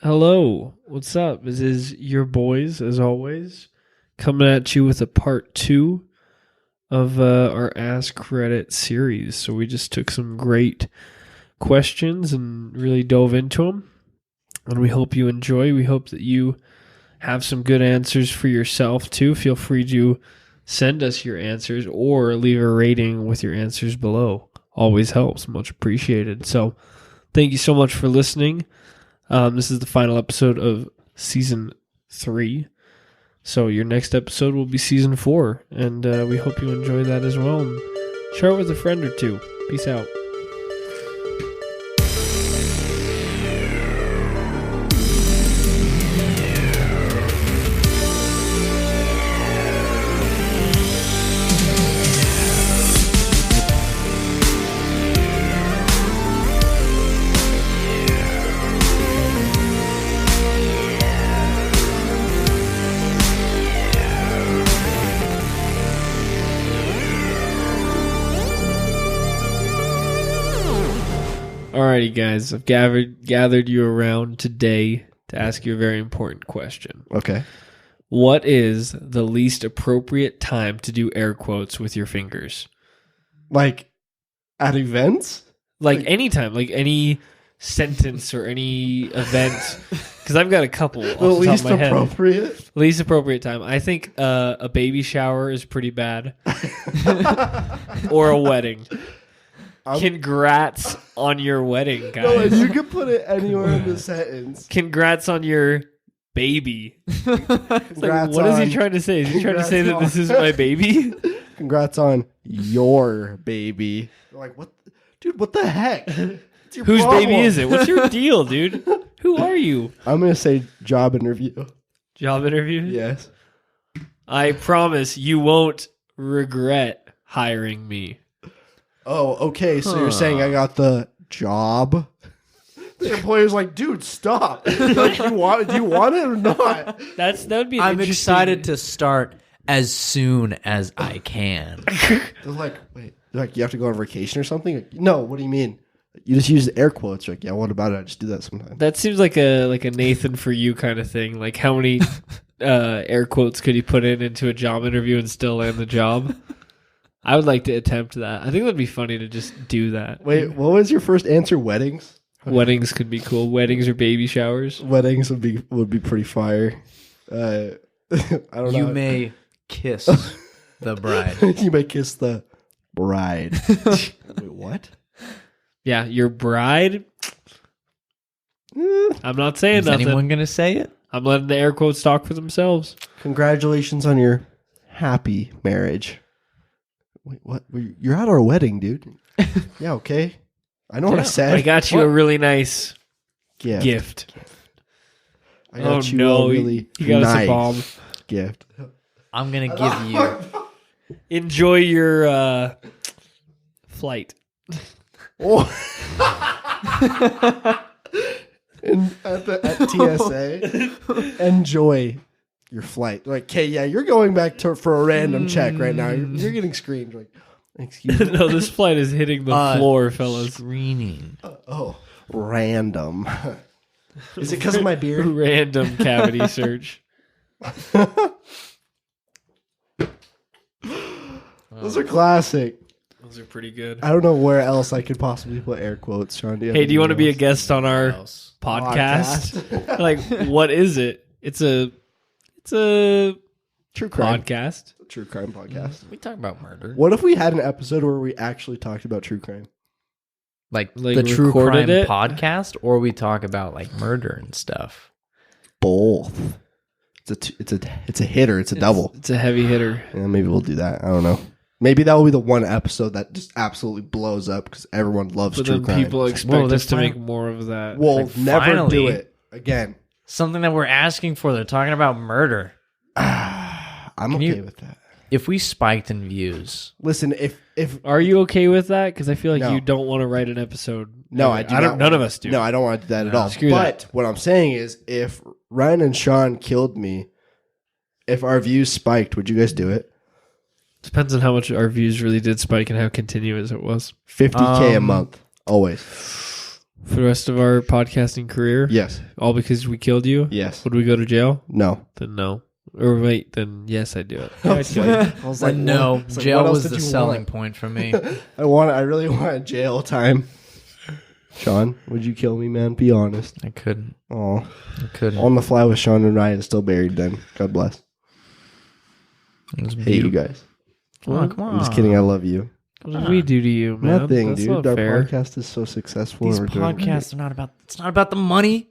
Hello, what's up? This is your boys, as always, coming at you with a part 2 of our Ask Reddit series. So we just took some great questions and really dove into them, and we hope you enjoy. We hope that you have some good answers for yourself, too. Feel free to send us your answers or leave a rating with your answers below. Always helps. Much appreciated. So thank you so much for listening. This is the final episode of Season 3. So your next episode will be Season 4. And we hope you enjoy that as well. And share it with a friend or two. Peace out. Alrighty, guys, I've gathered you around today to ask you a very important question. Okay. What is the least appropriate time to do air quotes with your fingers? Like at events? Like anytime, like any sentence or any event. Because I've got a couple off The the top least of my head. appropriate? Least appropriate time. I think a baby shower is pretty bad. Or a wedding. Congrats on your wedding, guys. No, you can put it anywhere in the sentence. Congrats on your baby. It's like, what is he trying to say? Is he trying to say that this isn't my baby? Congrats on your baby. Like, what? Dude, what the heck? What's your Whose problem? baby is it? What's your deal, dude? Who are you? I'm going to say job interview. Job interview? Yes. I promise you won't regret hiring me. Oh, okay. So you're saying I got the job? The employer's like, dude, stop. Like, do you want it or not? That would be. I'm excited to start as soon as I can. They're like, wait. They're like, you have to go on vacation or something? Like, no, what do you mean? You just use the air quotes. You're like, yeah, what about it? I just do that sometimes. That seems like a Nathan for you kind of thing. Like, how many air quotes could he put into a job interview and still land the job? I would like to attempt that. I think it would be funny to just do that. Wait, what was your first answer? Weddings? Weddings could be cool. Weddings or baby showers. Weddings would be pretty fire. I don't know. You may kiss the bride. You may kiss the bride. Wait, what? Yeah, your bride. I'm not saying Is nothing. anyone going to say it? I'm letting the air quotes talk for themselves. Congratulations on your happy marriage. Wait, what? You're at our wedding, dude. Yeah, okay. I know what I said. I got you a really nice gift. I got you no, a really you got us a nice bomb. gift. I'm going to give you... Enjoy your flight. Oh. at TSA, enjoy your flight. Like, okay, yeah, you're going back for a random check right now. You're getting screened. Like, excuse me. No, this flight is hitting the floor, fellas. Screening. Oh, random. Is it because of my beard? Random cavity search. Those are classic. Those are pretty good. I don't know where else I could possibly put air quotes, Sean. Do you want to be a else? guest on our podcast? Like, what is it? It's a True crime podcast. True crime podcast. We talk about murder. What if we had an episode where we actually talked about true crime? Like Like the true recorded crime it? podcast, or we talk about like murder and stuff. Both. It's a hitter. It's a double. It's a heavy hitter. Yeah, maybe we'll do that. I don't know. Maybe that will be the one episode that just absolutely blows up because everyone loves But true then crime. people expect Whoa, us that's to fine. make more of that. We'll Like, never finally. do it again. Something that we're asking for. They're talking about murder. I'm Can okay you- with that. If we spiked in views, Listen, if Are you okay with that? Because I feel like No. you don't want to write an episode. no, I do don't. not None want- of us do. No, I don't want to do that at No, all. screw But that. what I'm saying is, if Ryan and Sean killed me, if our views spiked, would you guys do it? Depends on how much our views really did spike and how continuous it was. 50K a month, always. For the rest of our podcasting career? Yes. All because we killed you? Yes. Would we go to jail? No. Then no. Or wait, then yes, I'd do it. I was like, no, what- it's like, jail what else was did the you selling want? point for me. I really want jail time. Sean, would you kill me, man? Be honest. I couldn't. Oh, I couldn't. On the Fly with Sean and Ryan is still buried. Then God bless. It was Hate you beautiful. guys. Come on. I'm just kidding. I love you. What did we do to you, man? Nothing, That's dude. not Our fair. podcast is so successful. These and we're doing podcasts are not about. It's not about the money.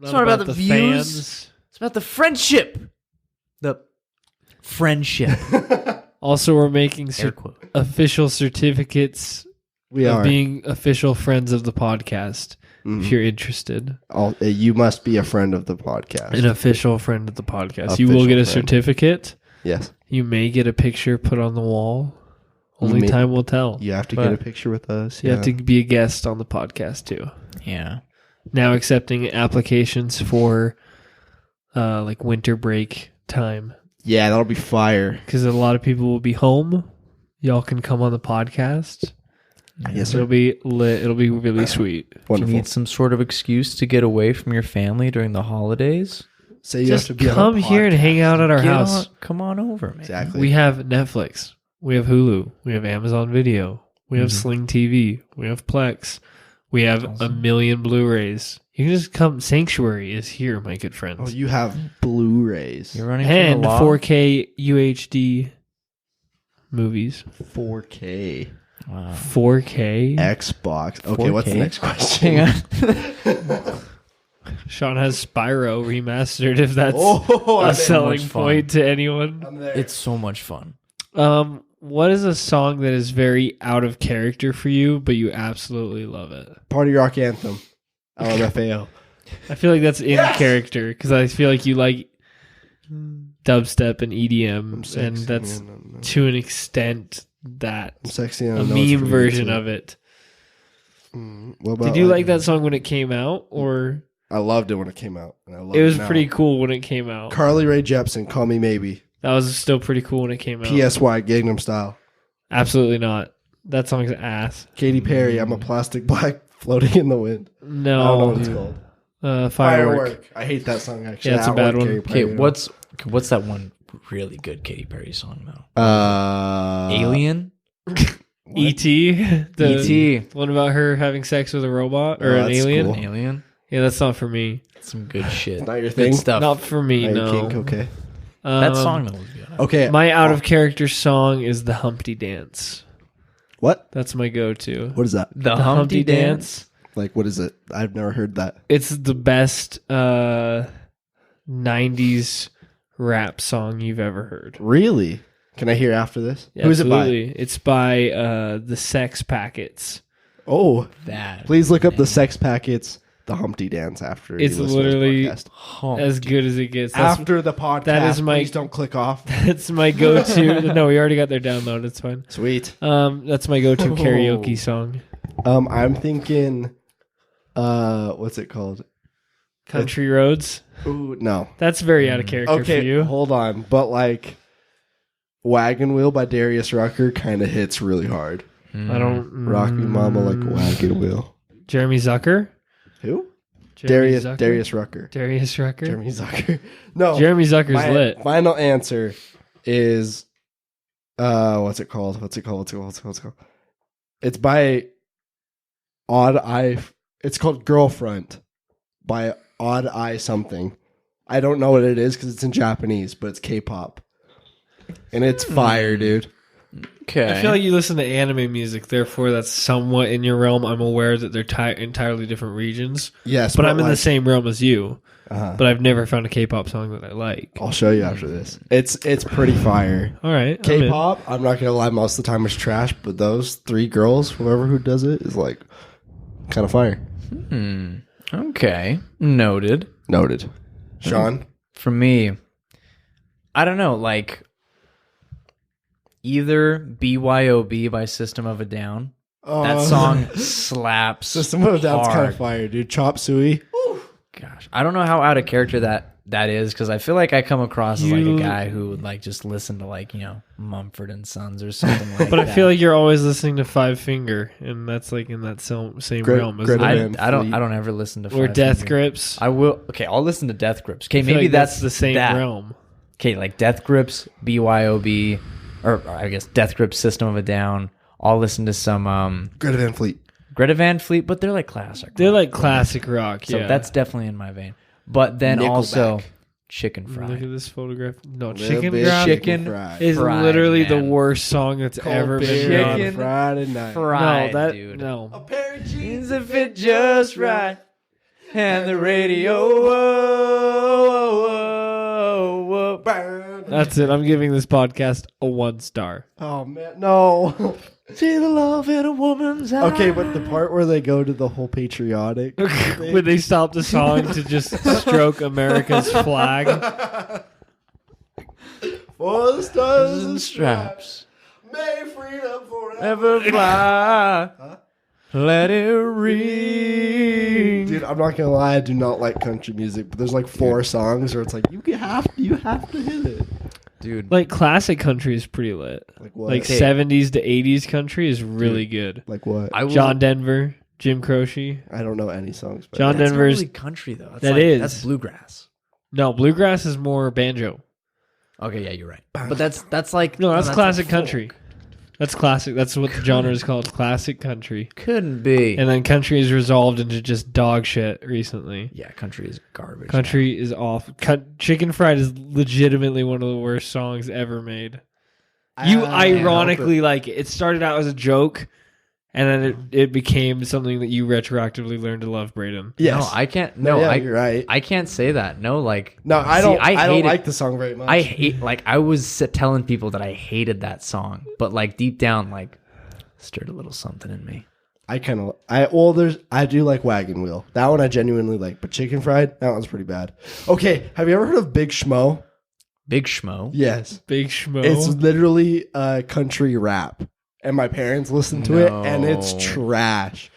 It's not about the views. fans. It's about the friendship. The friendship. Also, we're making Air quote. official certificates great. We of are. being official friends of the podcast. Mhm. If you're interested, You must be a friend of the podcast. an official friend of the podcast, you will Official get a friend. certificate. Yes. You may get a picture put on the wall. You Only may- time will tell. You have to But get a picture with us. You have to be a guest on the podcast too. Yeah. Now accepting applications for like winter break time Yeah, that'll be fire. because a lot of people will be home. Y'all can come on the podcast. Yes, It'll sir. be lit. It'll be really sweet. You Wonderful. need some sort of excuse to get away from your family during the holidays. Say you Just have to be on a come here and podcast. hang out at our Get house. on- come on over, man. Exactly. We have Netflix. We have Hulu. We have Amazon Video. We have Sling TV. We have Plex. We have a million Blu-rays. You can just come. Sanctuary is here, my good friends. Oh, you have Blu-rays. You're running And from the law. 4K UHD movies. 4K. Wow. 4K. Xbox. Okay, what's the 4K? next question? Hang on. Sean has Spyro remastered. If that's Oh, a I'm selling much fun. point to anyone. I'm there. It's so much fun. What is a song that is very out of character for you, but you absolutely love it? Party Rock Anthem. LMFAO. I feel like that's in character because I feel like you like dubstep and EDM, and that's to an extent that I'm sexy. a meme version of it. What about, Did you like that song when it came out, or I loved it when it came out. And I love it was now. pretty cool when it came out? Carly Rae Jepsen, Call Me Maybe. That was still pretty cool when it came out. PSY, Gangnam Style. Absolutely not. That song's ass. Katy Perry, I'm a plastic black floating in the wind. I don't know No, what it's called. Firework. I hate that song actually. Yeah, it's a That bad one. Katy Okay, Perry. what's that one really good Katy Perry song though? Alien. E.T. The E.T. one about her having sex with a robot or Oh, an that's alien. cool. Alien. Yeah, that's not for me. Some good shit. Not your Good thing? stuff. Not for me. Not your No. kink, okay. That song though was good. Okay. My out of character song is the Humpty Dance. What? That's my go-to. What is that? The Humpty Dance. Like, what is it? I've never heard that. It's the best 90s rap song you've ever heard. Really? Can I hear after this? Who's it by? Absolutely. It's by the Sex Packets. Oh, That. please look up the Sex Packets, the Humpty Dance after. It's you listen to this literally podcast. as good as it gets. That's, After the podcast. that is my- Please don't click off. that's my go-to. No, we already got their download. It's fine. Sweet. That's my go-to karaoke song. I'm thinking. What's it called? Country Roads. Ooh, no. That's very out of character Okay, for you. hold on. But like, Wagon Wheel by Darius Rucker kind of hits really hard. I don't. Rock me, mama, like a wagon wheel. Jeremy Zucker. Who? Jeremy Darius Zucker? Rucker. Darius Rucker. Jeremy Zucker. No. Jeremy Zucker's my lit. final answer is what's it called? It's by Odd Eye. It's called Girlfriend by Odd Eye something. I don't know what it is because it's in Japanese, but it's K-pop. And it's fire, dude. Okay. I feel like you listen to anime music, therefore that's somewhat in your realm. I'm aware that they're entirely different regions, Yes, but I'm in the like, same realm as you. uh-huh. But I've never found a K-pop song that I like. I'll show you after this. It's pretty fire. All right, I'm in. K-pop, I'm not gonna lie, most of the time it's trash, but those three girls, whoever who does it, is like kind of fire. Okay. Noted. Noted. Sean, For me, I don't know, like either BYOB by System of a Down. That song slaps. System of a Down's kind hard. of fire, dude. Chop Suey. Gosh, I don't know how out of character that that is, because I feel like I come across as like You- a guy who would like just listen to like, Mumford and Sons or something like But that. I feel like you're always listening to Five Finger, and that's like in that same Grit- realm, Greta isn't it? Van I don't Fleet. ever listen to Or Five Death Finger. Grips. I will. Okay, I'll listen to Death Grips. Okay, I feel maybe like that's the same that. realm. Okay, like Death Grips, BYOB, or I guess Death Grips, System of a Down. I'll listen to some Greta Van Fleet. Greta Van Fleet, but they're like classic. They're rock. like classic rock. So Yeah, that's definitely in my vein. But then Nickelback. also Chicken Look Fried. at this photograph. No, Little Chicken bit Grab Chicken fried. is Fried, literally the man. worst song that's ever been Cold made. beer on Chicken Friday night. Fried, No, that dude. no. A pair of jeans If it just right, and the radio. Whoa. burn. That's it. I'm giving this podcast a 1 star. Oh man, no. See the love in a woman's eye. Okay, but the part where they go to the whole patriotic When they stop the song to just stroke America's flag. for the stars and and straps may freedom forever. ever fly. Let it ring. Dude, I'm not gonna lie, I do not like country music, but there's like 4 songs where it's like you have to hit it. Dude, Like classic country is pretty lit. Like what? Like Okay. 70s to 80s country is really good. Like what? I will, John Denver, Jim Croce. I don't know any songs. But John that's not Denver's really country though. That's that like, is. That's bluegrass. No, bluegrass is more banjo. Okay, yeah, you're right. But that's like No, that's like classic folk. country. That's classic. That's what the genre is called, classic country. Couldn't be. And then country is resolved into just dog shit recently. Yeah, country is garbage. Country is awful. Chicken Fried is legitimately one of the worst songs ever made. You ironically like it. It started out as a joke, and then it became something that you retroactively learned to love, Braden. Yes. No, I can't. No, No, you're right. I can't say that. No, like No, I See, don't. I don't hate it. like the song very much. I hate. Like I was telling people that I hated that song, but like deep down, like stirred a little something in me. I do like Wagon Wheel. That one I genuinely like, but Chicken Fried, that one's pretty bad. Okay, have you ever heard of Big Schmo? Big Schmo. Yes. Big Schmo. It's literally country rap. And my parents listen to it and it's No. trash.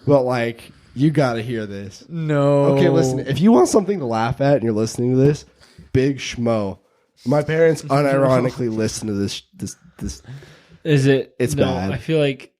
But like, you gotta hear this. No. Okay, listen, if you want something to laugh at and you're listening to this, Big Schmo. My parents unironically listen to this. Is it? It's no, bad. I feel like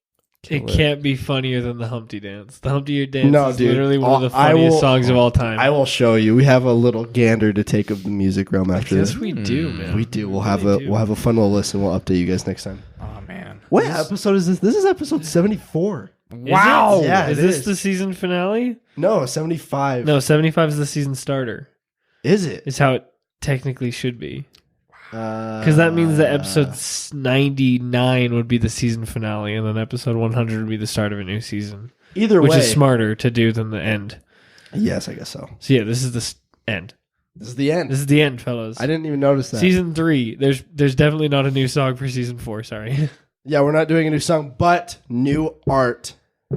it it. can't be funnier than the Humpty Dance. The Humpty Dance No, is dude. literally one of the I funniest will- songs of all time. I will show you. We have a little gander to take of the music realm after Yes, this. we do, man. We do. We'll really do. have a fun little listen. We'll update you guys next time. Oh man. What episode is this? This is episode 74. Wow. Yeah, is it this is. the season finale? No, 75. No, 75 is the season starter. Is it? Is how it technically should be. Because Because that means that episode 99 would be the season finale, and then episode 100 would be the start of a new season. either Which way. is smarter to do than the end. Yes, I guess so. So yeah, this is the end. This is the end. This is the end, fellas. I didn't even notice that. Season 3. There's definitely not a new song for season 4. Sorry. Yeah, we're not doing a new song, but new art.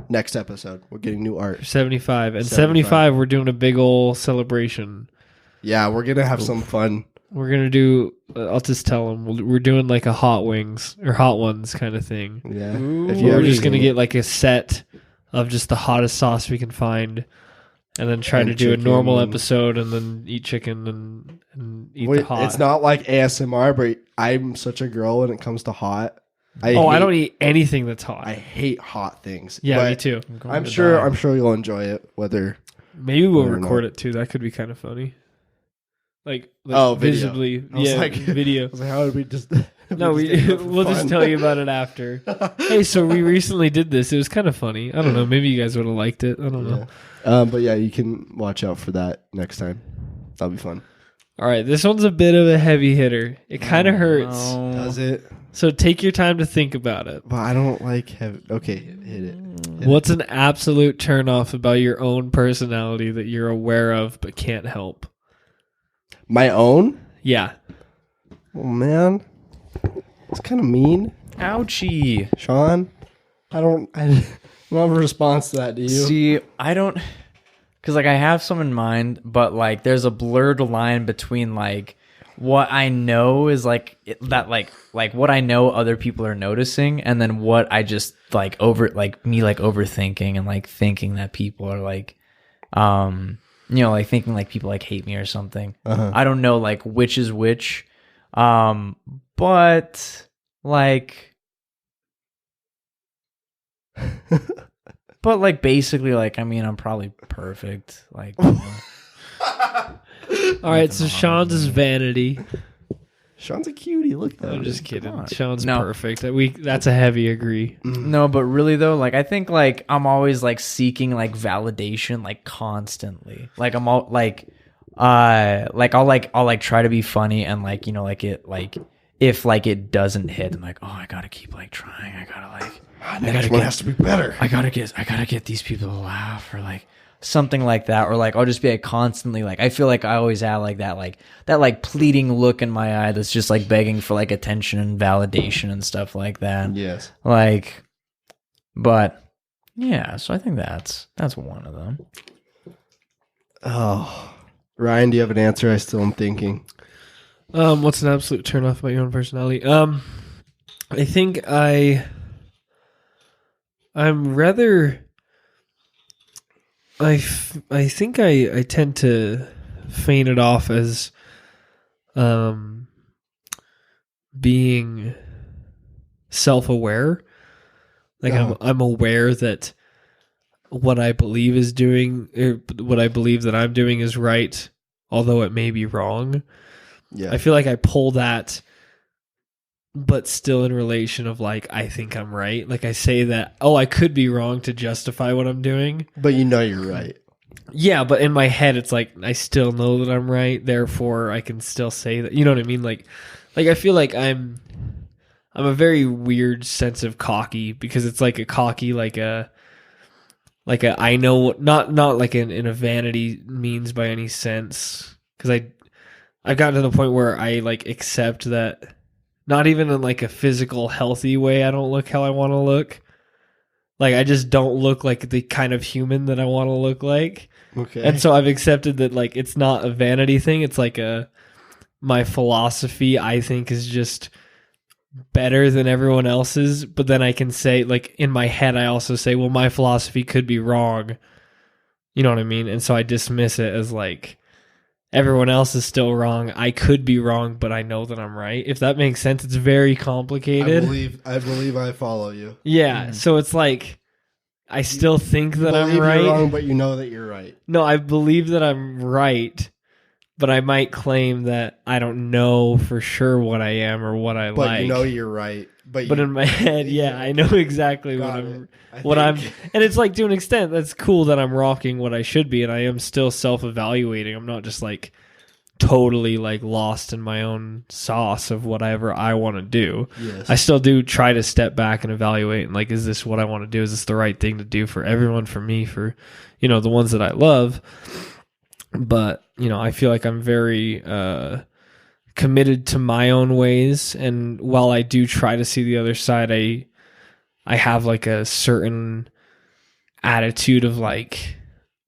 Next episode, we're getting new art. 75 and 75. 75. We're doing a big ol' celebration. Yeah, we're gonna have some fun. We're gonna do. I'll just tell them we're doing like a hot wings or hot ones kind of thing. Yeah, Ooh. if We're ever just gonna see- get like a set of just the hottest sauce we can find, and then try And to do a chicken normal and- episode, and then eat chicken and eat Wait, the hot. it's not like ASMR, but I'm such a girl when it comes to hot. I don't eat anything that's hot. I hate hot things. yeah, but me too. I'm sure you'll enjoy it. Whether Maybe we'll Or record not. it too. That could be kind of funny. Like Oh, video. visibly, I was yeah, like- video. I was like, how would we just? No, we'll just tell you about it after. Hey, so we recently did this. It was kind of funny. I don't know. Maybe you guys would have liked it. I don't know. But yeah, you can watch out for that next time. That'll be fun. All right, this one's a bit of a heavy hitter. It kind of hurts. Does it? So take your time to think about it. But I don't like heavy. Okay, hit it. What's an absolute turnoff about your own personality that you're aware of but can't help? My own? Yeah. Oh man, it's kind of mean, Ouchie. Sean. I don't have a response to that. Do you? See, I don't, because like I have some in mind, but like there's a blurred line between like what I know is like that like what I know other people are noticing, and then what I just like overthinking and like thinking that people are like like thinking like people like hate me or something. Uh-huh. I don't know like which is which. But like basically like I mean I'm probably perfect. Like All right, so Sean's is vanity. Sean's a cutie. Look at that. I'm just kidding. on. Sean's No. perfect. That's a heavy agree. No, but really though, like I think like I'm always like seeking like validation like constantly. Like I'm all like I'll try to be funny and like, you know, like it like if like it doesn't hit, I'm like, oh, I gotta keep like trying. I gotta like Next one has to be better. I gotta get these people to laugh or like something like that, or like I'll just be like constantly like I feel like I always have like that pleading look in my eye that's just like begging for like attention and validation and stuff like that. Yes. Like, but yeah, so I think that's one of them. Oh, Ryan, do you have an answer? I still am thinking. What's an absolute turn off about your own personality? I think I'm rather. I think I tend to feign it off as being self-aware. Like I'm aware that what I believe is doing, what I believe that I'm doing is right, although it may be wrong. Yeah. I feel like I pull that, but still in relation of like, I think I'm right. Like I say that, oh, I could be wrong to justify what I'm doing. But you know you're right. Yeah, but in my head, it's like, I still know that I'm right. Therefore, I can still say that. You know what I mean? Like I feel like I'm a very weird sense of cocky, because it's like a cocky, like a I know, not like in a vanity means by any sense. Because I got to the point where I like accept that. Not even in like a physical, healthy way, I don't look how I want to look. Like, I just don't look like the kind of human that I want to look like. Okay. And so I've accepted that, like, it's not a vanity thing. It's like my philosophy, I think, is just better than everyone else's. But then I can say, like, in my head, I also say, well, my philosophy could be wrong. You know what I mean? And so I dismiss it as like, everyone else is still wrong. I could be wrong, but I know that I'm right. If that makes sense, it's very complicated. I believe I follow you. Yeah, so it's like I still think that I'm Believe right. You're wrong, but you know that you're right. No, I believe that I'm right, but I might claim that I don't know for sure what I am or what I But like. you know you're right. But in my head, yeah, I know exactly Got what I'm it. and it's like, to an extent, that's cool that I'm rocking what I should be, and I am still self-evaluating. I'm not just like totally like lost in my own sauce of whatever I want to do. Yes. I still do try to step back and evaluate, and like, is this what I want to do? Is this the right thing to do for everyone, for me, for, you know, the ones that I love? But, you know, I feel like I'm very committed to my own ways, and while I do try to see the other side, I have like a certain attitude of like,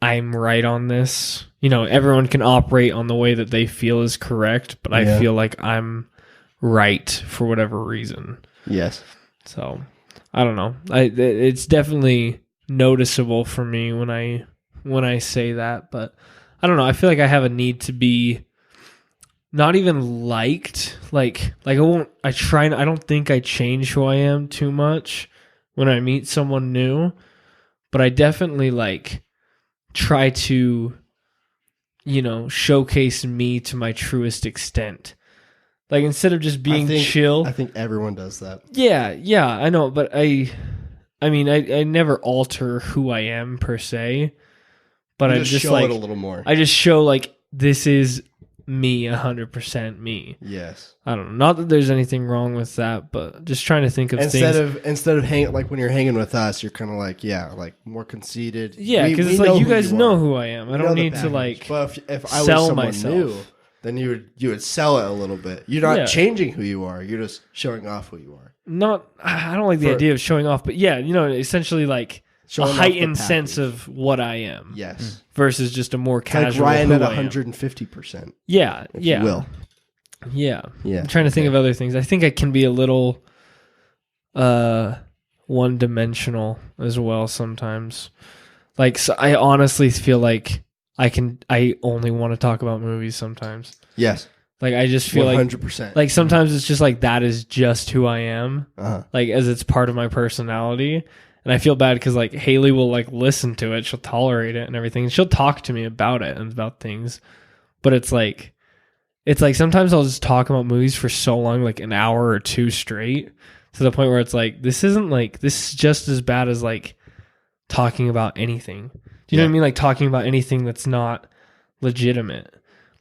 I'm right on this. You know, everyone can operate on the way that they feel is correct, but I feel like I'm right for whatever reason. Yes. So I don't know. It's definitely noticeable for me when I say that, but I don't know. I feel like I have a need to be not even liked. Like I don't think I change who I am too much when I meet someone new, but I definitely like try to, you know, showcase me to my truest extent. Like, instead of just being chill. I think everyone does that. Yeah, I know, but I mean, I never alter who I am per se, but I just show like it a little more. I just show like, this is me, 100% me. Yes. I don't know. Not that there's anything wrong with that, but just trying to think of instead things. of hanging, like when you're hanging with us, you're kind of like, like more conceited. Yeah, because it's like, you guys know who I am. I don't need to like But if I was sell someone myself. new, then you would sell it a little bit. You're not changing who you are. You're just showing off who you are. I don't like the idea of showing off, but yeah, you know, essentially like Showing a off heightened the sense of what I am. Yes. Versus just a more It's casual. like Ryan who at I am. 150%. Yeah, If yeah. you will. Yeah. Yeah. I'm trying to think of other things. I think I can be a little one-dimensional as well sometimes. Like, so I honestly feel like I only want to talk about movies sometimes. Yes. Like I just feel like 100%. like sometimes it's just like that is just who I am. Uh-huh. Like as it's part of my personality. And I feel bad because like Haley will like listen to it, she'll tolerate it and everything. And she'll talk to me about it and about things. But it's like sometimes I'll just talk about movies for so long, like an hour or two straight, to the point where it's like this is just as bad as like talking about anything. Do you know what I mean? Like talking about anything that's not legitimate.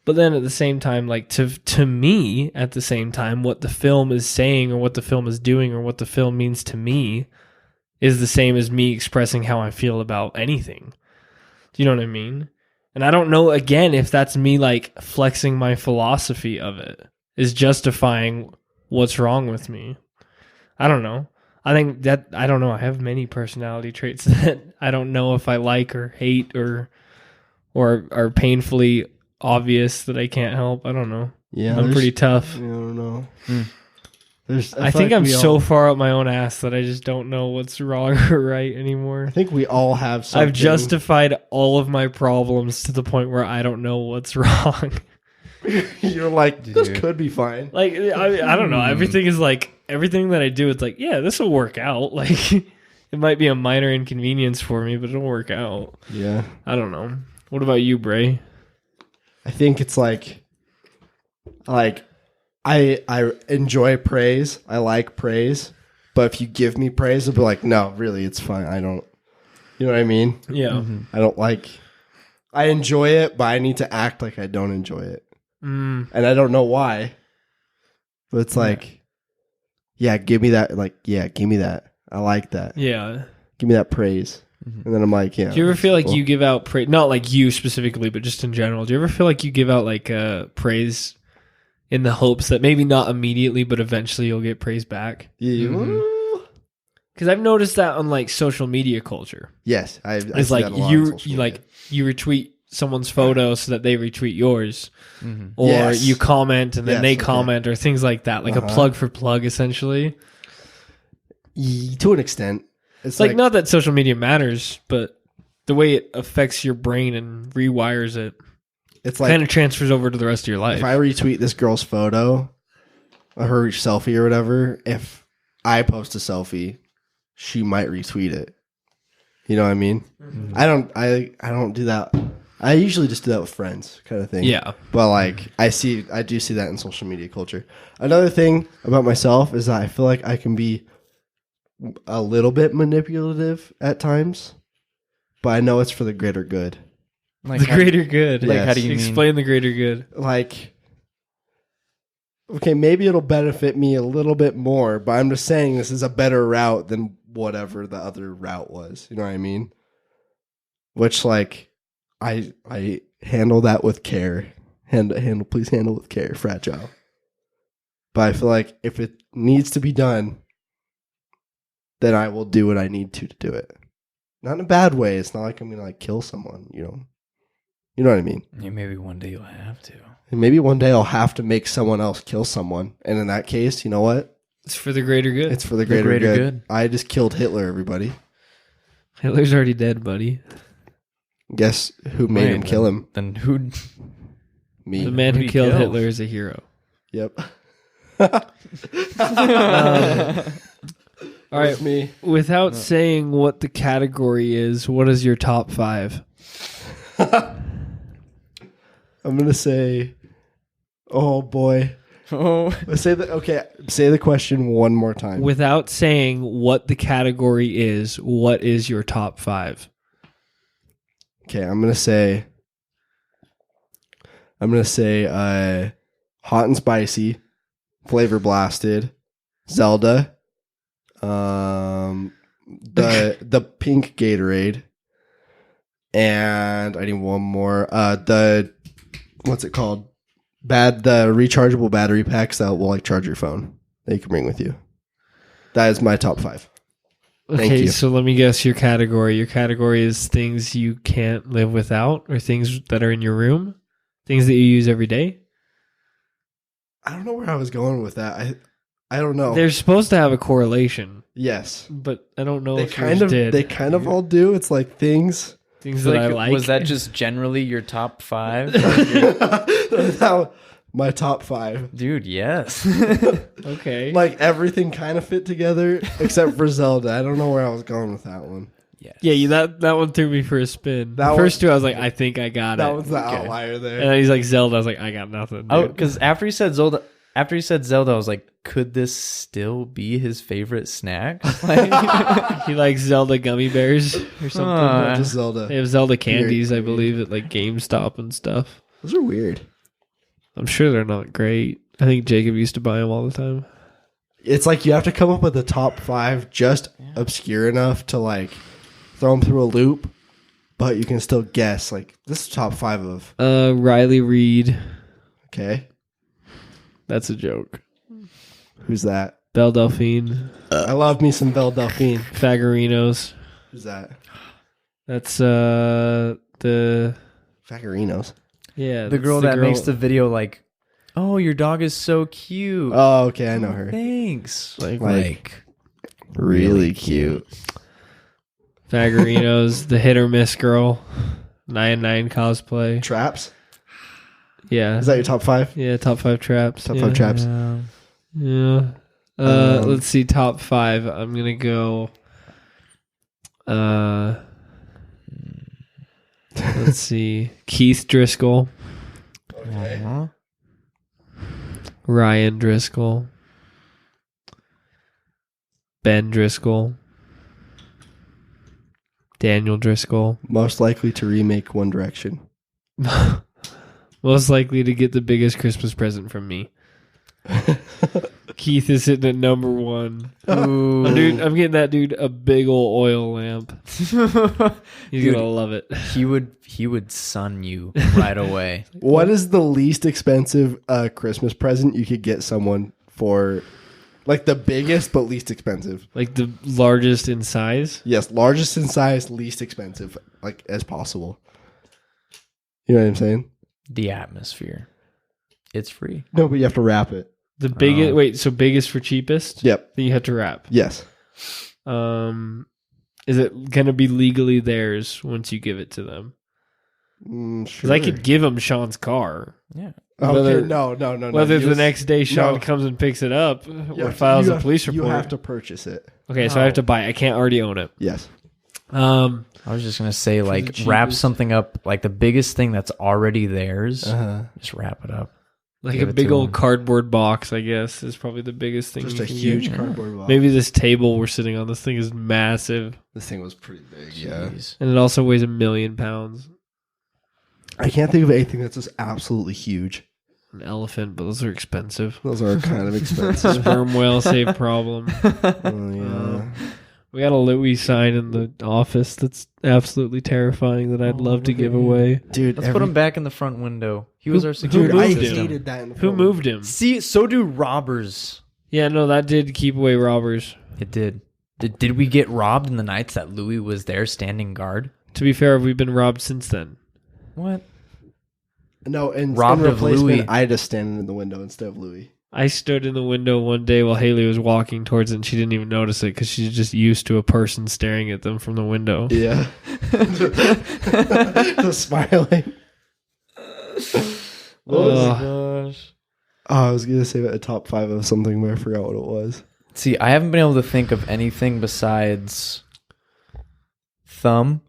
But then at the same time, like to me, at the same time, what the film is saying or what the film is doing or what the film means to me is the same as me expressing how I feel about anything. Do you know what I mean? And I don't know, again, if that's me like flexing my philosophy of it, is justifying what's wrong with me. I don't know. I think that, I don't know, I have many personality traits that I don't know if I like or hate or are painfully obvious that I can't help. I don't know. Yeah, I'm pretty tough. I don't know. I think I'm so far up my own ass that I just don't know what's wrong or right anymore. I think we all have something. I've justified all of my problems to the point where I don't know what's wrong. You're like, this could be fine. Like, I don't know. Everything is like, everything that I do, it's like, yeah, this will work out. Like, it might be a minor inconvenience for me, but it'll work out. Yeah. I don't know. What about you, Bray? I think it's like I enjoy praise. I like praise. But if you give me praise, I'll be like, no, really, it's fine. I don't, you know what I mean? Yeah. I don't like, I enjoy it, but I need to act like I don't enjoy it. And I don't know why. But it's like, yeah, give me that. Like, yeah, give me that. I like that. Yeah. Give me that praise. And then I'm like, yeah. Do you ever feel like you give out praise? Not like you specifically, but just in general. Do you ever feel like you give out like praise in the hopes that maybe not immediately, but eventually you'll get praise back? Yeah. Because I've noticed that on like social media culture. Yes, I It's see like that a lot on you social media. like you retweet someone's photo so that they retweet yours, or Yes. you comment and then Yes, they okay. comment, or things like that, like a plug for plug, essentially. To an extent, it's Like not that social media matters, but the way it affects your brain and rewires it it's like kind of transfers over to the rest of your life. if I retweet this girl's photo, or her selfie or whatever, if I post a selfie, she might retweet it. You know what I mean? I don't do that. I usually just do that with friends, kind of thing. Yeah. But like I do see that in social media culture. Another thing about myself is that I feel like I can be a little bit manipulative at times, but I know it's for the greater good. Like The how- greater good. Like, how do you mean? explain the greater good? Like, okay, maybe it'll benefit me a little bit more, but I'm just saying this is a better route than whatever the other route was. You know what I mean? Which, like, I handle that with care. Please handle with care, fragile. But I feel like if it needs to be done, then I will do what I need to do it. Not in a bad way. It's not like I'm gonna like kill someone. You know what I mean? Yeah, maybe one day you'll have to. And maybe one day I'll have to make someone else kill someone. And in that case, you know what? It's for the greater good. It's for the greater, greater good. good. I just killed Hitler, everybody. Hitler's already dead, buddy. Guess who made him Wait, kill him? Then who? Me. The man Who'd who he killed kill? Hitler is a hero. Yep. All right, me. without saying what the category is, what is your top 5? I'm gonna say, oh boy. Oh, Say the question one more time. Without saying what the category is, what is your top 5? Okay, I'm gonna say hot and spicy, flavor blasted, Zelda, the pink Gatorade, and I need one more. What's it called? The rechargeable battery packs that will like charge your phone that you can bring with you. That is my top 5. Thank Okay, you. so let me guess your category. Your category is things you can't live without, or things that are in your room, things that you use every day. I don't know where I was going with that. I don't know. They're supposed to have a correlation, Yes. but I don't know They if kind yours of did. they kind of all do. It's like things Things that I like. Was that just generally your top 5? Now, my top 5. Dude, yes. okay? Like everything kind of fit together except for Zelda. I don't know where I was going with that one. Yes. that one threw me for a spin. That The first one- two, I was like, I think I got That it. was the Okay. outlier there. And then he's like Zelda. I was like, I got nothing. Oh, dude. because after he said Zelda, I was like, could this still be his favorite snack? Like, He likes Zelda gummy bears or something. Uh, Just Zelda. They have Zelda candies, I Weird. believe, at like GameStop and stuff. Those are weird. I'm sure they're not great. I think Jacob used to buy them all the time. It's like you have to come up with a top 5 just obscure enough to like throw them through a loop, but you can still guess. Like this is top 5 of. Riley Reed. Okay, That's a joke. who's that? Belle Delphine. I love me some Belle Delphine. Fagarinos. Who's that? That's the Fagarinos. yeah the that's girl that makes the video like, oh, your dog is so cute. Oh, okay, I know her. Thanks. Like Really cute. Fagarinos, the hit or miss girl, 9 cosplay. Traps. Yeah, Is that your top 5? yeah, top 5 traps. Top yeah. 5 traps. Yeah. Let's see, top 5. I'm gonna go. Let's see, Keith Driscoll, Uh-huh. Ryan Driscoll, Ben Driscoll, Daniel Driscoll. Most likely to remake One Direction. Most likely to get the biggest Christmas present from me. Keith is sitting at number 1. Ooh. Dude, I'm getting that dude a big old oil lamp. He's Dude. gonna love it. He would sun you right away. What is the least expensive Christmas present you could get someone for? Like the biggest but least expensive. Like the largest in size. Yes, largest in size, least expensive, like as possible. You know what I'm saying? The atmosphere. It's free. No, but you have to wrap it. The biggest. Oh. Wait, so biggest for cheapest? Yep. Then you have to wrap. Yes. Is it gonna be legally theirs once you give it to them? Sure. Because I could give them Sean's car. Yeah. Okay, whether- no. Whether You the just- next day Sean no. comes and picks it up you or have- files you a have- police report. You have to purchase it. Okay, so I have to buy it. I can't already own it. Yes. I was just gonna say, the like, wrap cheapest. something up, like the biggest thing that's already theirs. Uh-huh. Just wrap it up. like Give a it big to old him. cardboard box, I guess, is probably the biggest thing. Just you a can huge get. cardboard box. Maybe this table we're sitting on, this thing is massive, This thing was pretty big. Jeez. and it also weighs 1,000,000 pounds. I can't think of anything that's just absolutely huge. An elephant, but those are expensive. Those are kind of expensive. Sperm whale save problem. Oh, yeah. We got a Louis sign in the office that's absolutely terrifying that I'd love to look give at you. away. Dude, Let's put him back in the front window. He was Who- our who security Dude, I moved him? system. hated that. In the Who film. moved him? See, so do robbers. Yeah, no, that did keep away robbers. It did. Did we get robbed in the nights that Louis was there standing guard? To be fair, we've been robbed since then. What? No, and Robbed in of replacement, Louis. I just standing in the window instead of Louis. I stood in the window one day while Haley was walking towards it, and she didn't even notice it because she's just used to a person staring at them from the window. Yeah. Just smiling. Ugh. gosh. Oh, I was going to say a top 5 of something, but I forgot what it was. See, I haven't been able to think of anything besides thumb,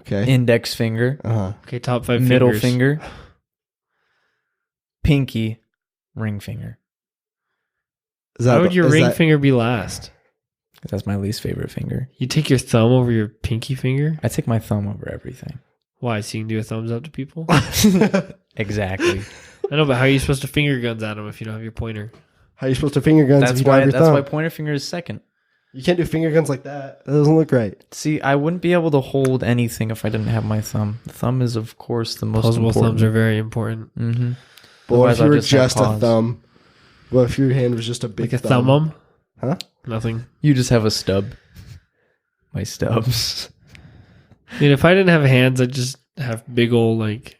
Okay. index finger, Uh-huh. Okay, top 5 middle fingers. finger, pinky, ring finger. Is Why would your is ring that- finger be last? That's my least favorite finger. You take your thumb over your pinky finger? I take my thumb over everything. Why? So you can do a thumbs up to people? Exactly. I know, but how are you supposed to finger guns at them if you don't have your pointer? How are you supposed to finger guns if That's you don't why. have your That's thumb? why pointer finger is second. You can't do finger guns like that. That doesn't look right. See, I wouldn't be able to hold anything if I didn't have my thumb. The thumb is, of course, the most Opposable important. thumbs are very important. Mm-hmm. But what Otherwise, if you I'll were just have just a paws. thumb? What if your hand was just a big Like a thumb? Huh? Nothing. You just have a stub. My stubs. I mean, if I didn't have hands, I'd just have big old, like,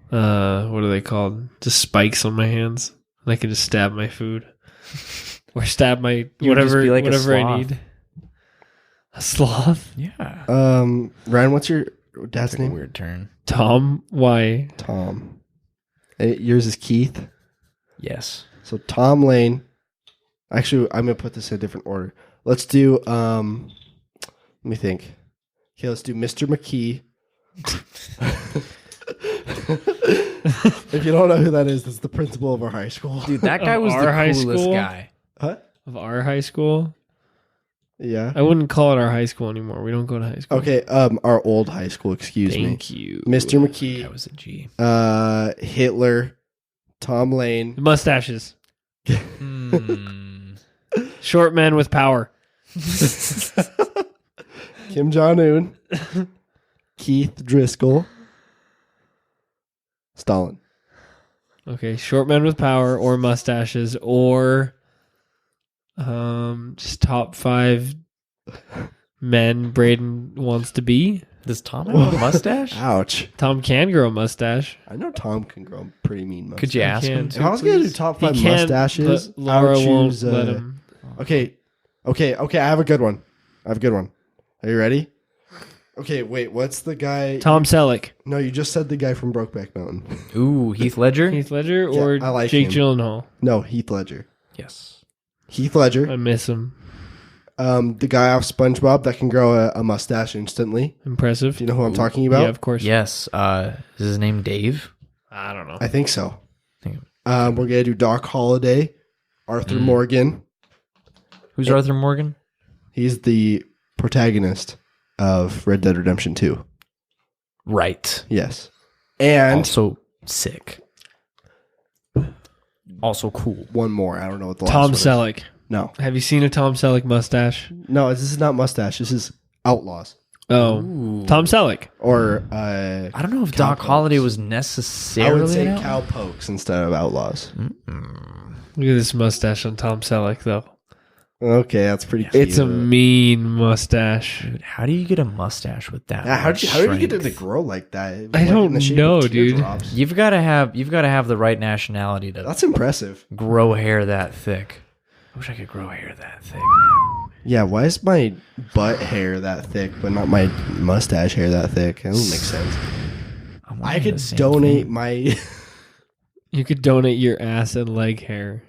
what are they called? Just spikes on my hands. And I could just stab my food. Or stab my You would just whatever be like a whatever I sloth. need. A sloth? Yeah. Ryan, what's your dad's Took a name? weird turn. Tom? Why? Tom. Yours is Keith. Yes. So Tom Lane. Actually, I'm gonna put this in a different order. Let's do. Let me think. Okay, let's do Mr. McKee. If you don't know who that is, that's the principal of our high school. Dude, that guy Of was the our high coolest school? guy. Huh? Of our high school? Yeah. I wouldn't call it our high school anymore. We don't go to high school. Okay. Our old high school. Excuse Thank me. you. Mr. That McKee. was a G. Hitler. Tom Lane. The mustaches. Hmm. Short men with power. Kim Jong Un. Keith Driscoll. Stalin. Okay, short men with power or mustaches or just top 5 men Braden wants to be. Does Tom have a mustache? Ouch. Tom can grow a mustache. I know Tom can grow a pretty mean mustache. Could you ask him can. If to? I was gonna do please? top He 5 can, mustaches, but Laura I would won't choose, let him. Okay. I have a good one. Are you ready? Okay, wait. What's the guy? Tom Selleck, No, you just said the guy from Brokeback Mountain. Ooh, Heath Ledger? Heath Ledger, Yeah, or I like Jake him. Gyllenhaal. No, Heath Ledger. Yes. Heath Ledger. I miss him. The guy off SpongeBob that can grow a mustache instantly. Impressive. Do you know who I'm talking about? Yeah, of course. Yes. Is his name Dave? I don't know. I think so. Think- We're gonna do Doc Holliday, Arthur Morgan. Who's Arthur Morgan? He's the protagonist of Red Dead Redemption 2. Right. Yes. And Also sick. Also cool. one more. I don't know what the Tom last one is. Selleck. No. Have you seen a Tom Selleck mustache? No, this is not mustache. This is Outlaws. Oh, Ooh. Tom Selleck. Or I don't know if Cow Doc pokes. Holliday was I necessarily would say an outlaw. cowpokes instead of Outlaws. Look at this mustache on Tom Selleck, though. Okay, that's pretty cute. It's a mean mustache. Dude, how do you get a mustache with that? Yeah, how much did you get it to strength? grow like that? I Like don't in the shape know, of dude. teardrops. You've got to have the right nationality to That's impressive. grow hair that thick. I wish I could grow hair that thick. Yeah, why is my butt hair that thick, but not my mustache hair that thick? That doesn't make sense. I'm I wondering could the same donate thing. my You could donate your ass and leg hair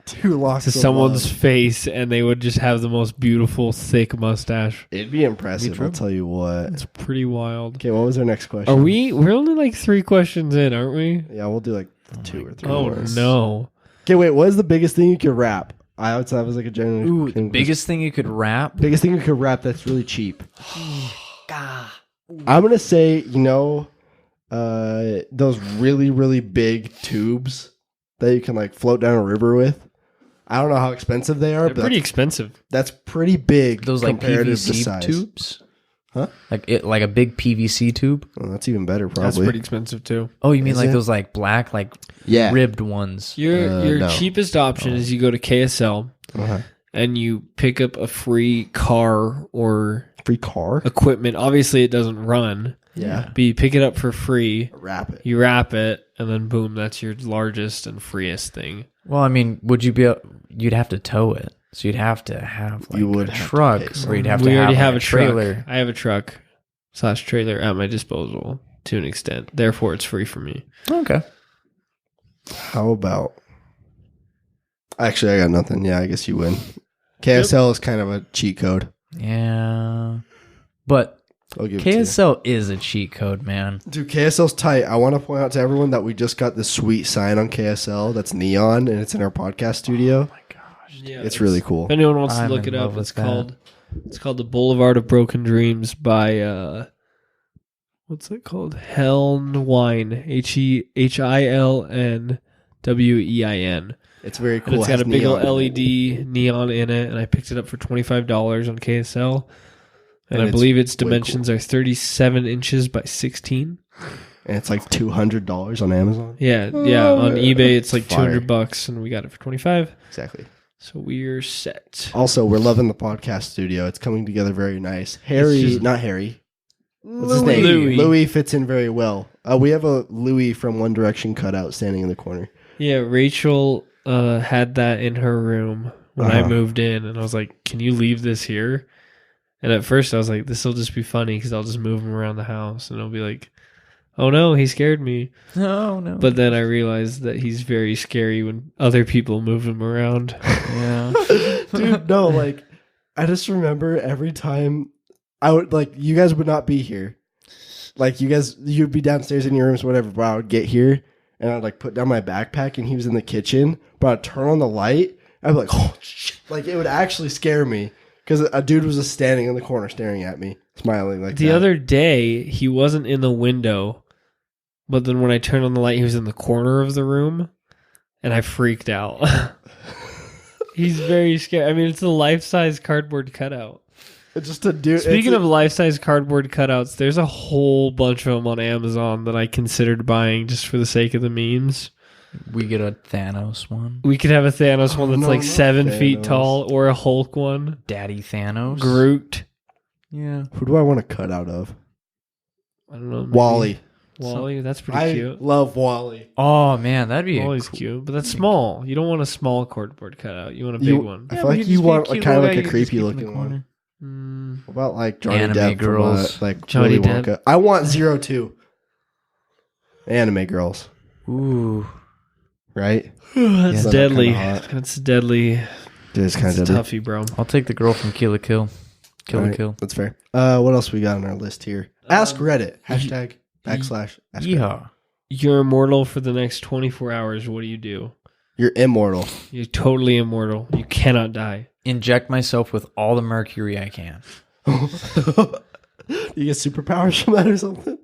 2 locks to of someone's love. face, and they would just have the most beautiful, thick mustache. It'd be impressive. I'll tell you what. It's pretty wild. Okay, what was our next question? Are we? We're only like 3 questions in, aren't we? Yeah, we'll do like 2 or 3 Oh more. no! Okay, wait. What is the biggest thing you could wrap? I would say that was like a general. Ooh, the biggest thing you could wrap. biggest thing you could wrap that's really cheap. I'm gonna say, those really really big tubes that you can like float down a river with. I don't know how expensive they are, They're but pretty expensive. that's pretty big. Those like comparative to PVC size. tubes. Huh? Like a big PVC tube. Oh, that's even better, That's probably. pretty expensive too. Oh, you mean Is like it? those like black like Yeah. ribbed ones? Your No. cheapest option is you go to KSL Uh-huh. and you pick up a free car or Free car. equipment. Obviously, it doesn't run, Yeah. but you pick it up for free. Wrap it. You wrap it, and then boom, that's your largest and freest thing. Well, I mean, would you be? You'd have to tow it, so you'd have to have like You would a have to truck, pay or some. you'd have to We already have have a like, trailer. truck. I have a truck / trailer at my disposal to an extent. Therefore, it's free for me. Okay. How about? Actually, I got nothing. Yeah, I guess you win. KSL is kind of a cheat code. Yeah, but I'll give it to you. KSL is a cheat code, man. Dude, KSL's tight. I want to point out to everyone that we just got this sweet sign on KSL that's neon and it's in our podcast studio. My gosh. Yeah, It's really cool. If anyone wants to I'm look in it love up, with it's that. called the Boulevard of Broken Dreams by what's it called? Heln Wine. HILNWEIN. It's very And cool. it's It got has a big old neon in it. LED neon in it, and I picked it up for $25 on KSL. And I it's believe its way dimensions are 37 inches by 16. And it's like $200 on Amazon. Yeah, on eBay it's like Fire. $200, and we got it for 25. Exactly. So we're set. Also, we're loving the podcast studio. It's coming together very nice. Harry, just- not Harry. What's his name? Louis. Louis fits in very well. We have a Louis from One Direction cutout standing in the corner. Yeah, Rachel had that in her room when I Uh-huh. moved in, and I was like, "Can you leave this here?" And at first I was like, this will just be funny because I'll just move him around the house and I'll be like, oh no, he scared me. No, no. But then I realized that he's very scary when other people move him around. yeah. Dude, no, like, I just remember every time I would, like, you guys would not be here. Like, you'd be downstairs in your rooms, whatever, but I would get here and I'd, like, put down my backpack and he was in the kitchen, but I'd turn on the light. I'd be like, oh, shit. Like, it would actually scare me because a dude was just standing in the corner staring at me, smiling like The that. other day, he wasn't in the window, but then when I turned on the light, he was in the corner of the room, and I freaked out. He's very scary. I mean, it's a life-size cardboard cutout. It's just a dude. Speaking of life-size cardboard cutouts, there's a whole bunch of them on Amazon that I considered buying just for the sake of the memes. We get a Thanos one. We could have a Thanos one that's no, like not 7 feet Thanos. tall, or a Hulk one. Daddy Thanos. Groot. Yeah. Who do I want to cut out of? I don't know. maybe Wally. Wally, that's pretty I cute. love Wally. Oh man, that'd be Wally's cute, but that's small. You don't want a small cardboard cutout. You want a big one. I feel like you want kind of like a creepy looking one. Mm. What about like Johnny Anime Depp girls. from like Johnny Willy Depp. Wonka? I want 02. Anime girls, Ooh. right? That's Yeah, deadly. they're kinda hot. That's deadly. It is kind That's of toughy, bro. I'll take the girl from Kill la Kill. Kill la Kill. That's fair. What else we got on our list here? Ask Reddit. Hashtag / Ask Reddit. Yeehaw. You're immortal for the next 24 hours. What do you do? You're immortal. You're totally immortal. You cannot die. Inject myself with all the mercury I can. You get superpowers from that or something?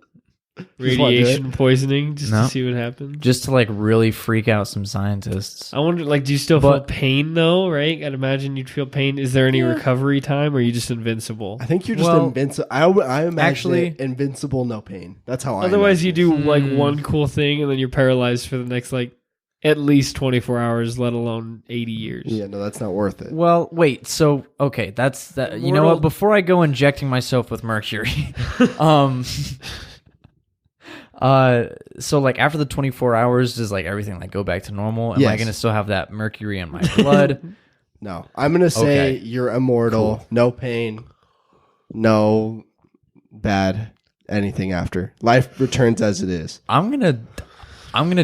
Just wanna do it? Radiation poisoning just No. to see what happens. Just to like really freak out some scientists. I wonder, like, do you still feel But- pain though? Right? I'd imagine you'd feel pain. Is there any recovery time, or are you just invincible? I think you're just Well, invincible. I imagine actually- invincible, no pain. That's how I. Otherwise, you imagine it. do like one cool thing, and then you're paralyzed for the next like at least 24 hours, let alone 80 years. Yeah, no, that's not worth it. Well, wait. So, okay, that's that. You know Immortal- what? Before I go injecting myself with mercury, so like after the 24 hours, does like everything like go back to normal? Am I Yes. gonna still have that mercury in my blood? No, I'm gonna say Okay. you're immortal. No pain, no bad anything after. Life returns as it is. I'm gonna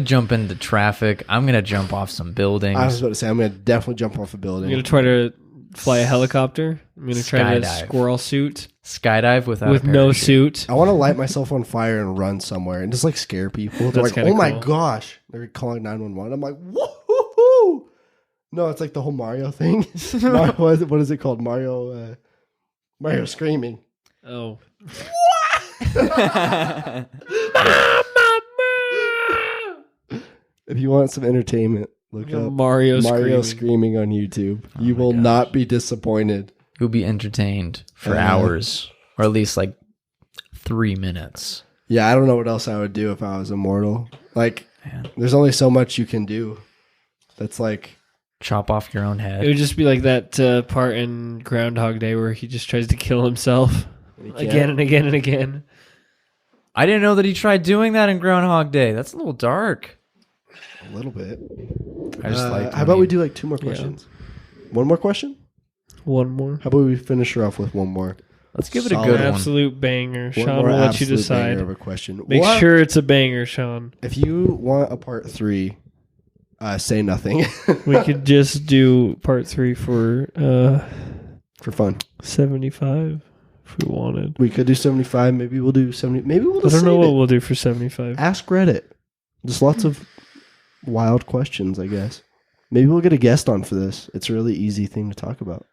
jump into traffic. I'm gonna jump off some buildings. I was about to say I'm gonna definitely jump off a building. I'm gonna try to fly a helicopter. I'm gonna try to Skydive. squirrel suit Skydive without with a no parachute. suit. I want to light myself on fire and run somewhere and just like scare people. They're That's like, kinda "Oh my cool. gosh!" They're calling 911. I'm like, "Woohoo!" No, it's like the whole Mario thing. What is it called? Mario screaming. Oh, If you want some entertainment, look up Mario Mario screaming. screaming on YouTube. You will not be disappointed. You'll be entertained for Uh, hours, or at least like 3 minutes. Yeah, I don't know what else I would do if I was immortal. Like, Man. there's only so much you can do. That's like, Chop off your own It head. would just be like that part in Groundhog Day where he just tries to kill himself can't. again and again and again. I didn't know that he tried doing that in Groundhog Day. That's a little dark. a little bit. I just like. How about we do like 2 more questions? One more question? One more. How about we finish her off with one more? Let's give it a Solid. good one. Absolute banger. One Sean more will let you absolute decide. banger of a question. Make What- sure it's a banger, Sean. If you want a part 3, say nothing We could just do part 3 for for fun. 75 if we wanted. We could do 75. Maybe we'll do 70. Maybe we'll I just don't know save what it. we'll do for 75. Ask Reddit. Just lots of wild questions, I guess. Maybe we'll get a guest on for this. It's a really easy thing to talk about.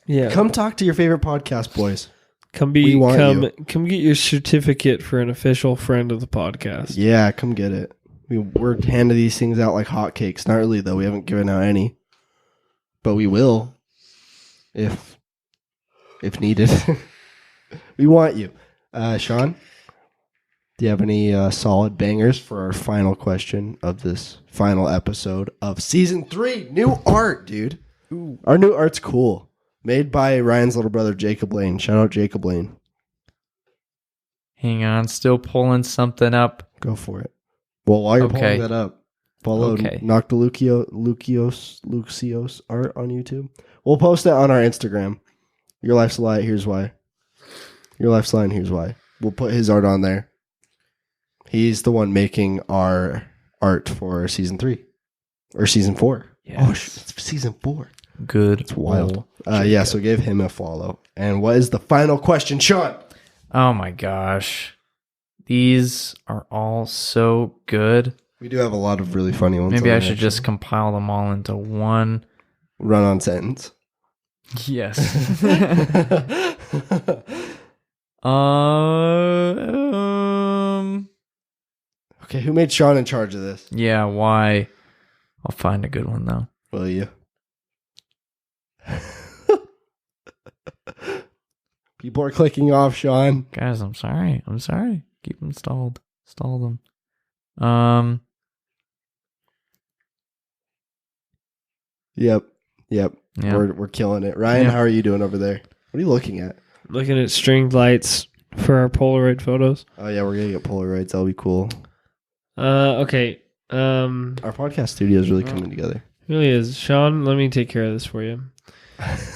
Yeah. Come talk to your favorite podcast, boys. Come we want come get your certificate for an official friend of the podcast. Yeah, come get it. We're handing these things out like hotcakes. Not really, though. We haven't given out any. But we will. If needed. We want you. Sean, do you have any solid bangers for our final question of this final episode of season 3? New art, dude. Ooh. Our new art's cool. Made by Ryan's little brother, Jacob Lane. Shout out Jacob Lane. Hang on, still pulling something up. Go for it. Well, while you're Okay. pulling that up, follow Okay. Noctilucios art on YouTube. We'll post that on our Instagram. Your Life's a Lie, here's why. Your Life's a Lie, and here's why. We'll put his art on there. He's the one making our art for season 3 or season 4. Yes. Oh, it's season 4. Good. It's wild. old Yeah, so give him a follow. And what is the final question, Sean? Oh my gosh. These are all so good. We do have a lot of really funny ones. Maybe on I there, should just actually. compile them all into one. Run on sentence. Yes. Um. Okay, who made Sean in charge of this? Yeah. Why? I'll find a good one though. Will you? People are clicking off, Sean. Guys, I'm sorry. I'm sorry. Keep them stalled. Stall them. Yep. Yeah. We're killing it. Ryan, Yeah. how are you doing over there? What are you looking at? Looking at stringed lights for our Polaroid photos. Oh yeah, we're gonna get Polaroids. That'll be cool. Okay. Our podcast studio is really coming together. Really is. Sean, let me take care of this for you.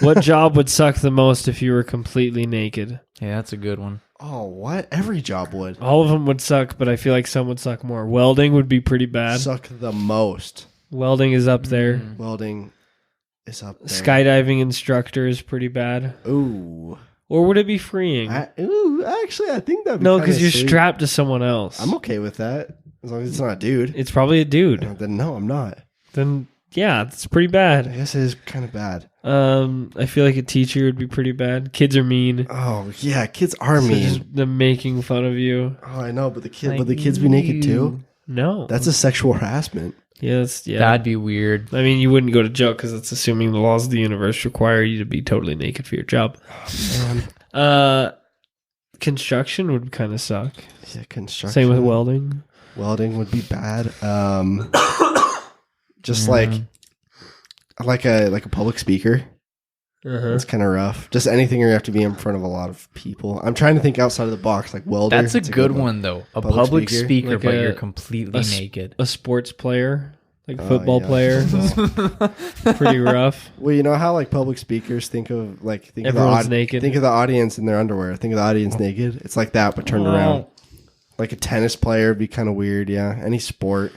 What job would suck the most if you were completely naked? Yeah, that's a good one. Oh, what? Every job would All of them would suck, but I feel like some would suck more. Welding would be pretty bad. suck the most. Welding is up there. Welding is up there. Skydiving instructor is pretty bad. Ooh. Or would it be freeing? Actually, I think that'd be No, kinda because you're sweet. strapped to someone else. I'm okay with that as long as it's not a dude. It's probably a dude. Then no, I'm not. Then yeah, it's pretty I bad. guess it is kind of bad. I feel like a teacher would be pretty bad. Kids are mean. Oh yeah, kids are So mean. just them making fun of you. Oh, I know, but the Like, kids be naked too. No, That's a sexual harassment. yes, yeah. That'd be weird. I mean, you wouldn't go to jail because it's assuming the laws of the universe require you to be totally naked for your job. Man. Construction would kind of suck. Yeah, construction. Same with welding. Welding would be bad. Just like a public speaker. It's kind of rough. Just anything where you have to be in front of a lot of people. I'm trying to think outside of the box, like welder. That's a It's good one though. A Public public speaker. speaker, Like but a- you're completely a s- naked. A sports player, like a Oh, football yeah. player, pretty rough. Well, you know how like public speakers think of Everyone's naked. Think of the audience in their underwear. Think of the audience naked. It's like that, but turned around. Like a tennis player would be kind of weird. Yeah, any sport.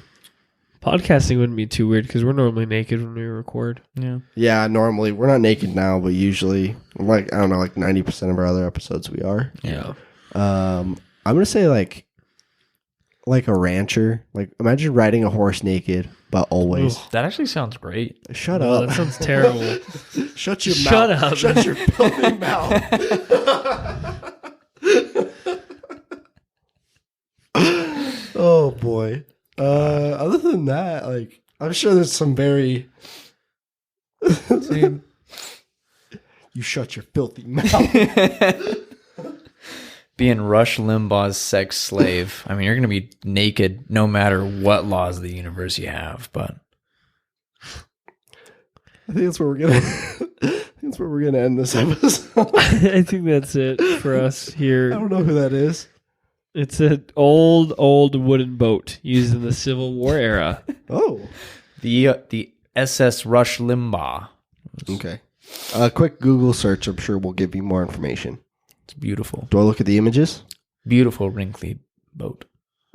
Podcasting wouldn't be too weird because we're normally naked when we record. Yeah. Yeah, normally we're not naked now, but usually, like I don't know, like 90% of our other episodes we are. Yeah. I'm gonna say like a rancher. Like imagine riding a horse naked, but always. Ooh. That actually sounds great. Shut Oh, up. that sounds terrible. Shut your Shut mouth. up. Shut your filthy mouth. Oh boy. Other than that, like I'm sure there's some very You shut your filthy mouth. Being Rush Limbaugh's sex slave. I mean, you're going to be naked no matter what laws of the universe you have, but I think that's where we're gonna end this episode. I think that's it for us I here. don't know who that is. It's an old wooden boat used in the Civil War era. Oh. the SS Rush Limbaugh. Okay. A quick Google search, I'm sure will give you more information. It's beautiful. Do I look at the images? Beautiful wrinkly boat.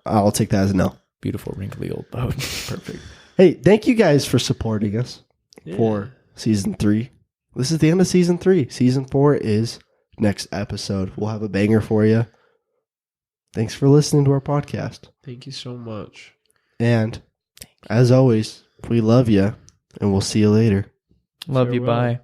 I'll take that as a no. Beautiful wrinkly old boat. Perfect. Hey, thank you guys for supporting us for season 3. This is the end of season 3. Season 4 is next episode. We'll have a banger for you. Thanks for listening to our podcast. Thank you so much. And as always, we love you, and we'll see you later. Love you. Farewell. Bye.